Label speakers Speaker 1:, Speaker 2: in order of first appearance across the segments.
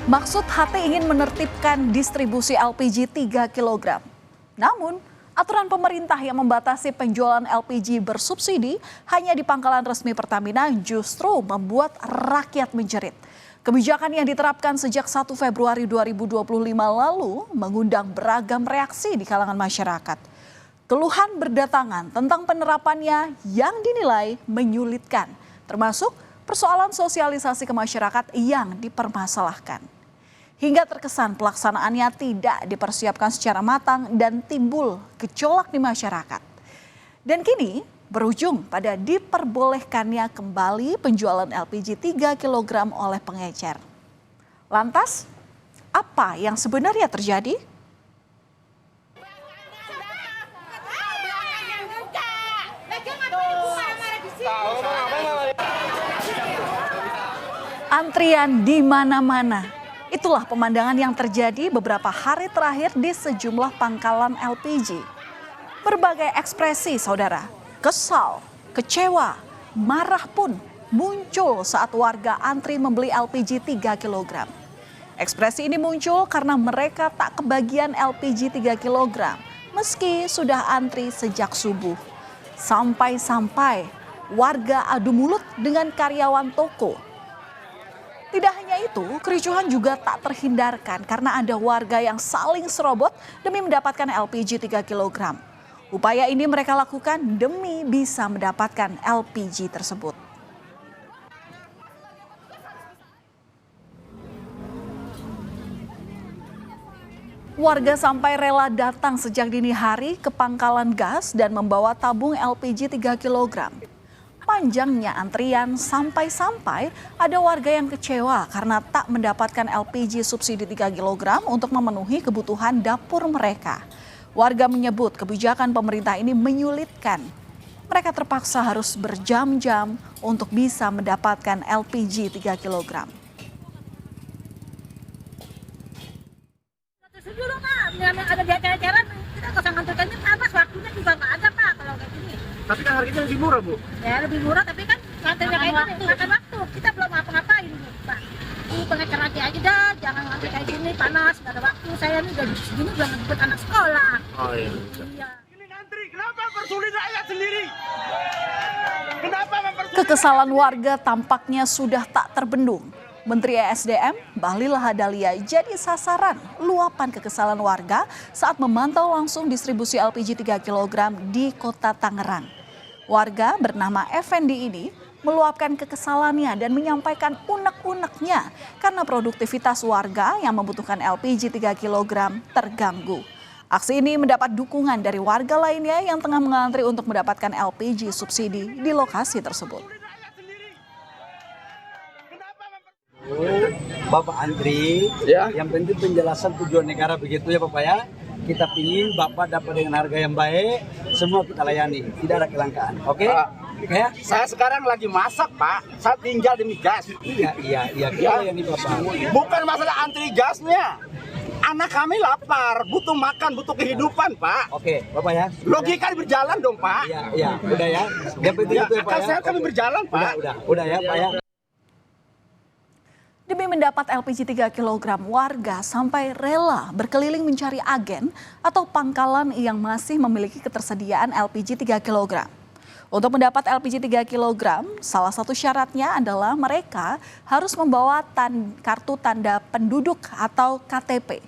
Speaker 1: Maksud HT ingin menertibkan distribusi LPG 3 kg. Namun, aturan pemerintah yang membatasi penjualan LPG bersubsidi hanya di pangkalan resmi Pertamina justru membuat rakyat menjerit. Kebijakan yang diterapkan sejak 1 Februari 2025 lalu mengundang beragam reaksi di kalangan masyarakat. Keluhan berdatangan tentang penerapannya yang dinilai menyulitkan, termasuk persoalan sosialisasi ke masyarakat yang dipermasalahkan. Hingga terkesan pelaksanaannya tidak dipersiapkan secara matang dan timbul gejolak di masyarakat. Dan kini berujung pada diperbolehkannya kembali penjualan LPG 3 kg oleh pengecer. Lantas, apa yang sebenarnya terjadi? Antrian di mana-mana. Itulah pemandangan yang terjadi beberapa hari terakhir di sejumlah pangkalan LPG. Berbagai ekspresi, saudara, kesal, kecewa, marah pun muncul saat warga antri membeli LPG 3 kg. Ekspresi ini muncul karena mereka tak kebagian LPG 3 kg meski sudah antri sejak subuh. Sampai-sampai warga adu mulut dengan karyawan toko. Tidak hanya itu, kericuhan juga tak terhindarkan karena ada warga yang saling serobot demi mendapatkan LPG 3 kg. Upaya ini mereka lakukan demi bisa mendapatkan LPG tersebut. Warga sampai rela datang sejak dini hari ke pangkalan gas dan membawa tabung LPG 3 kg. Panjangnya antrian sampai-sampai ada warga yang kecewa karena tak mendapatkan LPG subsidi 3 kg untuk memenuhi kebutuhan dapur mereka. Warga menyebut kebijakan pemerintah ini menyulitkan. Mereka terpaksa harus berjam-jam untuk bisa mendapatkan LPG 3 kg.
Speaker 2: Dulu Pak, ada di acara-acara kita nggak usah ngantrikannya panas, waktunya juga nggak ada Pak kalau kayak gini.
Speaker 3: Tapi kan harganya lebih murah, Bu.
Speaker 2: Ya lebih murah, tapi kan ngantrinya kayak gini, makan waktu. Kita belum ngapa-ngapain, Pak. Pengecer lagi aja dah, jangan ngantri kayak gini, panas, nggak ada waktu. Saya nih udah segini udah ngejemput anak sekolah.
Speaker 3: Oh iya.
Speaker 2: Iya.
Speaker 3: Ini ngantri, kenapa persulit rakyat sendiri? Kenapa mempersulit?
Speaker 1: Kekesalan warga tampaknya sudah tak terbendung. Menteri ESDM Bahlil Lahadalia jadi sasaran luapan kekesalan warga saat memantau langsung distribusi LPG 3 kg di Kota Tangerang. Warga bernama Effendi ini meluapkan kekesalannya dan menyampaikan unek-uneknya karena produktivitas warga yang membutuhkan LPG 3 kg terganggu. Aksi ini mendapat dukungan dari warga lainnya yang tengah mengantri untuk mendapatkan LPG subsidi di lokasi tersebut.
Speaker 4: Bapak antri,
Speaker 3: Ya.
Speaker 4: yang penting penjelasan tujuan negara begitu ya Bapak ya. Kita ingin Bapak dapat dengan harga yang baik, semua kita layani, tidak ada kelangkaan. Oke? Ya?
Speaker 3: Saya sekarang lagi masak, Pak. Saya tinggal di migas.
Speaker 4: Iya, kita layani Bapak.
Speaker 3: Bukan masalah antri gasnya. Anak kami lapar, butuh makan, butuh kehidupan, Pak.
Speaker 4: Oke, Bapak ya.
Speaker 3: Logika berjalan dong, Pak.
Speaker 4: Iya, udah ya. Yang penting
Speaker 3: Ya,
Speaker 4: itu ya Pak
Speaker 3: akal
Speaker 4: ya.
Speaker 3: sehat kami berjalan, Pak.
Speaker 4: Udah ya Pak ya.
Speaker 1: Demi mendapat LPG 3 kg, warga sampai rela berkeliling mencari agen atau pangkalan yang masih memiliki ketersediaan LPG 3 kg. Untuk mendapat LPG 3 kg, salah satu syaratnya adalah mereka harus membawa kartu tanda penduduk atau KTP.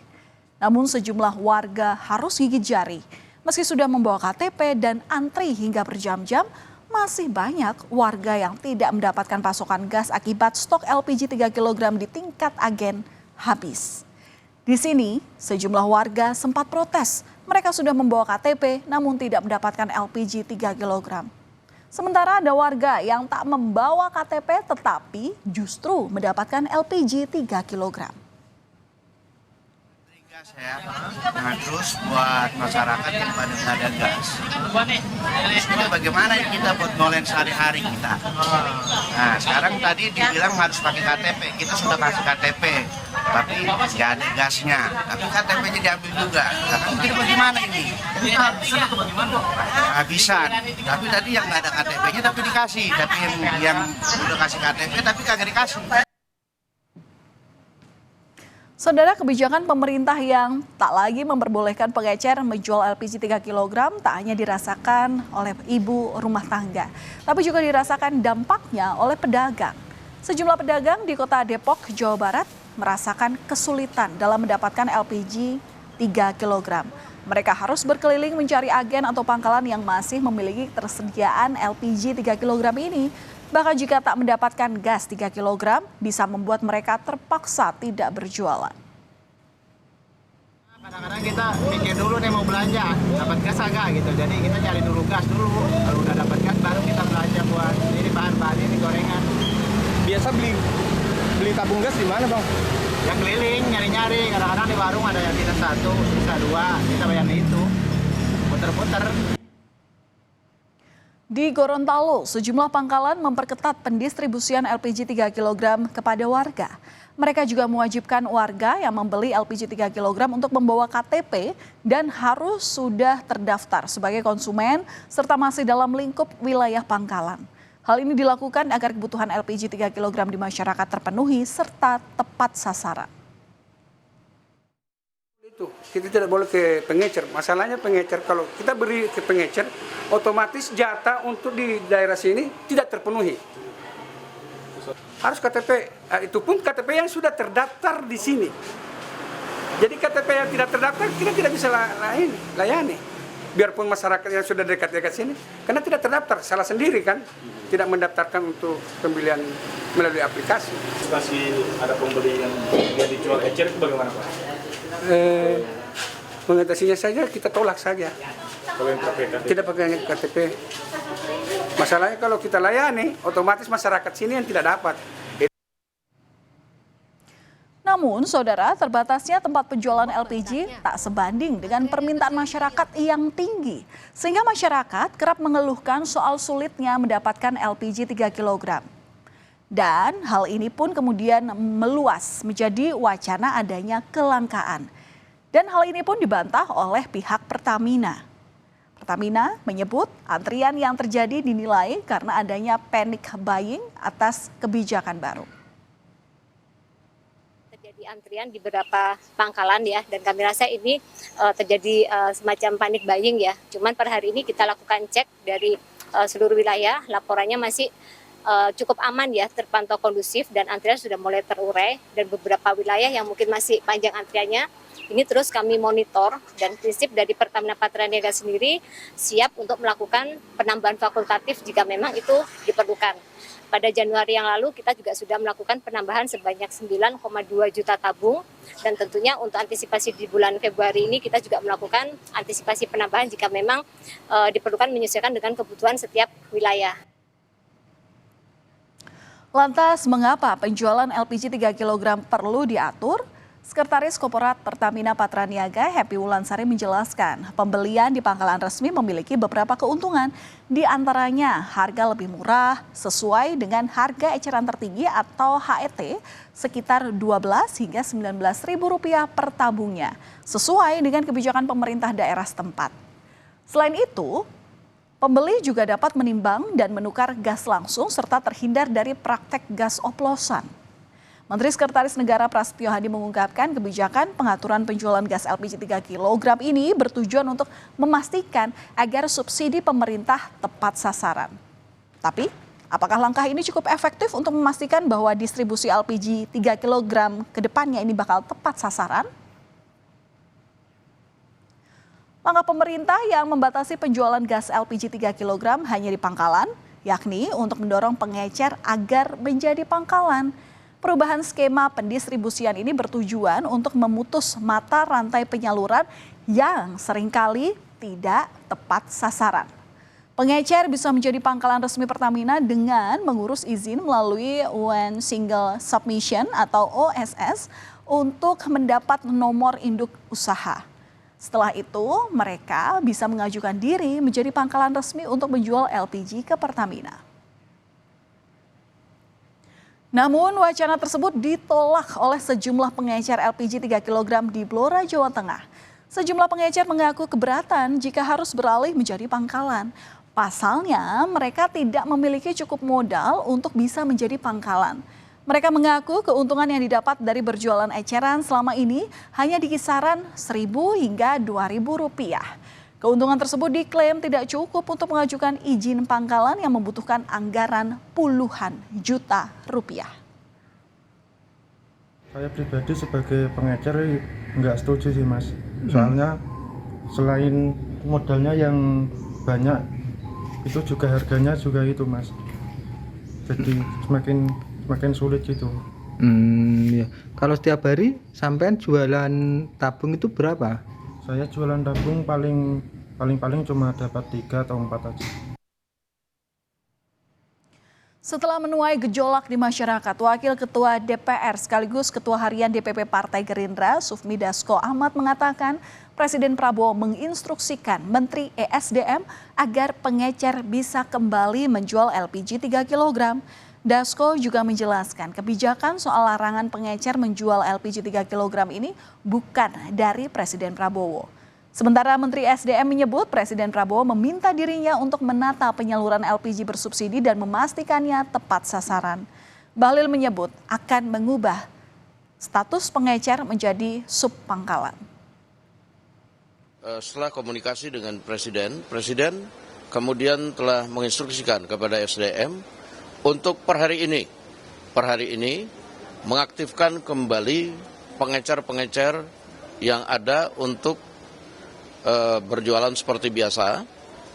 Speaker 1: Namun sejumlah warga harus gigit jari. Meski sudah membawa KTP dan antri hingga berjam-jam, masih banyak warga yang tidak mendapatkan pasokan gas akibat stok LPG 3 kg di tingkat agen habis. Di sini, sejumlah warga sempat protes. Mereka sudah membawa KTP namun tidak mendapatkan LPG 3 kg. Sementara ada warga yang tak membawa KTP tetapi justru mendapatkan LPG 3 kg.
Speaker 5: Gas ya, nah terus buat masyarakat yang pada nggak ada gas. Terus kita bagaimana kita buat ngolen sehari-hari kita. Nah sekarang tadi dibilang harus pakai KTP, kita sudah kasih KTP, tapi nggak ada gasnya. Tapi KTP-nya diambil juga. Nah, kita bagaimana ini? Habisan. Tapi tadi yang nggak ada KTP-nya tapi dikasih, tapi yang udah kasih KTP tapi kagak dikasih.
Speaker 1: Saudara, kebijakan pemerintah yang tak lagi memperbolehkan pengecer menjual LPG 3 kg tak hanya dirasakan oleh ibu rumah tangga, tapi juga dirasakan dampaknya oleh pedagang. Sejumlah pedagang di kota Depok, Jawa Barat merasakan kesulitan dalam mendapatkan LPG 3 kg. Mereka harus berkeliling mencari agen atau pangkalan yang masih memiliki tersediaan LPG 3 kg ini. Bahkan jika tak mendapatkan gas 3 kg, bisa membuat mereka terpaksa tidak berjualan.
Speaker 6: Kadang-kadang kita pikir dulu nih mau belanja, dapat gas agak gitu. Jadi kita cari dulu gas dulu. Kalau udah dapat gas baru kita belanja buat ini bahan-bahan ini gorengan.
Speaker 3: Biasa beli tabung gas di mana, Bang?
Speaker 6: Yang keliling nyari-nyari. Kadang-kadang di warung ada yang tidak satu, bisa dua. Kita bayar itu. Puter-puter.
Speaker 1: Di Gorontalo, sejumlah pangkalan memperketat pendistribusian LPG 3 kg kepada warga. Mereka juga mewajibkan warga yang membeli LPG 3 kg untuk membawa KTP dan harus sudah terdaftar sebagai konsumen serta masih dalam lingkup wilayah pangkalan. Hal ini dilakukan agar kebutuhan LPG 3 kg di masyarakat terpenuhi serta tepat sasaran.
Speaker 7: Itu kita tidak boleh ke pengecer. Masalahnya pengecer, kalau kita beri ke pengecer, otomatis jatah untuk di daerah sini tidak terpenuhi. Harus KTP, itu pun KTP yang sudah terdaftar di sini. Jadi KTP yang tidak terdaftar kita tidak bisa layani. Biarpun masyarakat yang sudah dekat-dekat sini, karena tidak terdaftar, salah sendiri kan, tidak mendaftarkan untuk pembelian melalui aplikasi.
Speaker 3: Masih ada pembeli yang dijual ecer itu bagaimana, Pak?
Speaker 7: Mengatasinya saja kita tolak saja.
Speaker 3: Kalau yang KTP?
Speaker 7: Tidak pakai KTP. Masalahnya kalau kita layani, otomatis masyarakat sini yang tidak dapat.
Speaker 1: Namun, saudara, terbatasnya tempat penjualan LPG tak sebanding dengan permintaan masyarakat yang tinggi. Sehingga masyarakat kerap mengeluhkan soal sulitnya mendapatkan LPG 3 kg. Dan hal ini pun kemudian meluas menjadi wacana adanya kelangkaan. Dan hal ini pun dibantah oleh pihak Pertamina. Pertamina menyebut antrian yang terjadi dinilai karena adanya panic buying atas kebijakan baru.
Speaker 8: Terjadi antrian di beberapa pangkalan ya, dan kami rasa ini terjadi semacam panic buying ya. Cuman per hari ini kita lakukan cek dari seluruh wilayah, laporannya masih cukup aman ya, terpantau kondusif dan antrian sudah mulai terurai, dan beberapa wilayah yang mungkin masih panjang antriannya ini terus kami monitor, dan prinsip dari Pertamina Patraniaga sendiri siap untuk melakukan penambahan fakultatif jika memang itu diperlukan. Pada Januari yang lalu kita juga sudah melakukan penambahan sebanyak 9,2 juta tabung, dan tentunya untuk antisipasi di bulan Februari ini kita juga melakukan antisipasi penambahan jika memang diperlukan menyesuaikan dengan kebutuhan setiap wilayah.
Speaker 1: Lantas, mengapa penjualan LPG 3 kg perlu diatur? Sekretaris Korporat Pertamina Patraniaga, Happy Wulansari menjelaskan, pembelian di pangkalan resmi memiliki beberapa keuntungan, di antaranya harga lebih murah sesuai dengan harga eceran tertinggi atau HET sekitar Rp12 hingga Rp19.000 per tabungnya, sesuai dengan kebijakan pemerintah daerah setempat. Selain itu, pembeli juga dapat menimbang dan menukar gas langsung serta terhindar dari praktek gas oplosan. Menteri Sekretaris Negara Prasetyo Hadi mengungkapkan kebijakan pengaturan penjualan gas LPG 3 kg ini bertujuan untuk memastikan agar subsidi pemerintah tepat sasaran. Tapi, apakah langkah ini cukup efektif untuk memastikan bahwa distribusi LPG 3 kg ke depannya ini bakal tepat sasaran? Langkah pemerintah yang membatasi penjualan gas LPG 3 kg hanya di pangkalan, yakni untuk mendorong pengecer agar menjadi pangkalan. Perubahan skema pendistribusian ini bertujuan untuk memutus mata rantai penyaluran yang seringkali tidak tepat sasaran. Pengecer bisa menjadi pangkalan resmi Pertamina dengan mengurus izin melalui One Single Submission atau OSS untuk mendapat nomor induk usaha. Setelah itu, mereka bisa mengajukan diri menjadi pangkalan resmi untuk menjual LPG ke Pertamina. Namun wacana tersebut ditolak oleh sejumlah pengecer LPG 3 kg di Blora, Jawa Tengah. Sejumlah pengecer mengaku keberatan jika harus beralih menjadi pangkalan. Pasalnya mereka tidak memiliki cukup modal untuk bisa menjadi pangkalan. Mereka mengaku keuntungan yang didapat dari berjualan eceran selama ini hanya di kisaran Rp1.000 hingga Rp2.000. Keuntungan tersebut diklaim tidak cukup untuk mengajukan izin pangkalan yang membutuhkan anggaran puluhan juta rupiah.
Speaker 9: Saya pribadi sebagai pengecer nggak setuju sih Mas. Soalnya selain modalnya yang banyak, itu juga harganya juga itu Mas. Jadi semakin sulit gitu.
Speaker 10: Ya. Kalau setiap hari sampean jualan tabung itu berapa?
Speaker 9: Saya jualan tabung paling cuma dapat 3 atau 4 aja.
Speaker 1: Setelah menuai gejolak di masyarakat, Wakil Ketua DPR sekaligus Ketua Harian DPP Partai Gerindra, Sufmi Dasko Ahmad mengatakan Presiden Prabowo menginstruksikan Menteri ESDM agar pengecer bisa kembali menjual LPG 3 kg. Dasko juga menjelaskan kebijakan soal larangan pengecer menjual LPG 3 kg ini bukan dari Presiden Prabowo. Sementara Menteri SDM menyebut Presiden Prabowo meminta dirinya untuk menata penyaluran LPG bersubsidi dan memastikannya tepat sasaran. Bahlil menyebut akan mengubah status pengecer menjadi subpangkalan.
Speaker 11: Setelah komunikasi dengan Presiden kemudian telah menginstruksikan kepada SDM untuk per hari ini mengaktifkan kembali pengecer-pengecer yang ada untuk berjualan seperti biasa,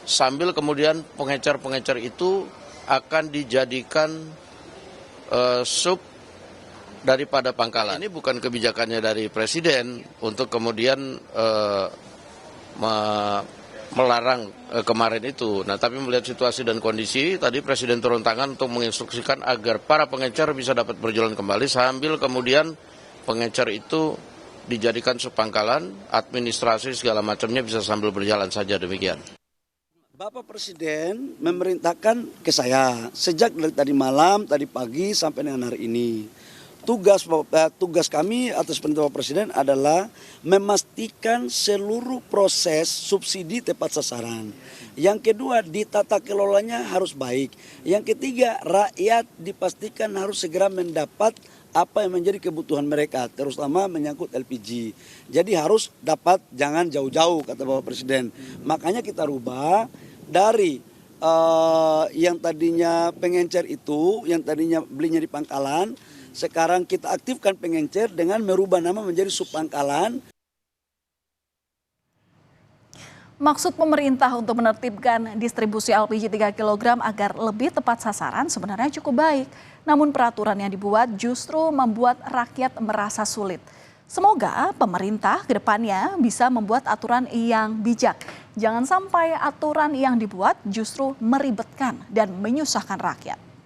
Speaker 11: sambil kemudian pengecer-pengecer itu akan dijadikan sub daripada pangkalan. Ini bukan kebijakannya dari Presiden untuk kemudian melarang kemarin itu. Nah, tapi melihat situasi dan kondisi, tadi Presiden turun tangan untuk menginstruksikan agar para pengecer bisa dapat berjalan kembali, sambil kemudian pengecer itu dijadikan subpangkalan, administrasi segala macamnya bisa sambil berjalan saja, demikian.
Speaker 12: Bapak Presiden memerintahkan ke saya sejak dari tadi malam, tadi pagi sampai dengan hari ini. Tugas kami atas perintah Bapak Presiden adalah memastikan seluruh proses subsidi tepat sasaran. Yang kedua, ditata kelolanya harus baik. Yang ketiga, rakyat dipastikan harus segera mendapat apa yang menjadi kebutuhan mereka, terutama menyangkut LPG. Jadi harus dapat, jangan jauh-jauh, kata Bapak Presiden. Makanya kita rubah dari yang tadinya pengencer itu, yang tadinya belinya di pangkalan, sekarang kita aktifkan pengencer dengan merubah nama menjadi subpangkalan.
Speaker 1: Maksud pemerintah untuk menertibkan distribusi LPG 3 kg agar lebih tepat sasaran sebenarnya cukup baik. Namun peraturan yang dibuat justru membuat rakyat merasa sulit. Semoga pemerintah ke depannya bisa membuat aturan yang bijak. Jangan sampai aturan yang dibuat justru meribetkan dan menyusahkan rakyat.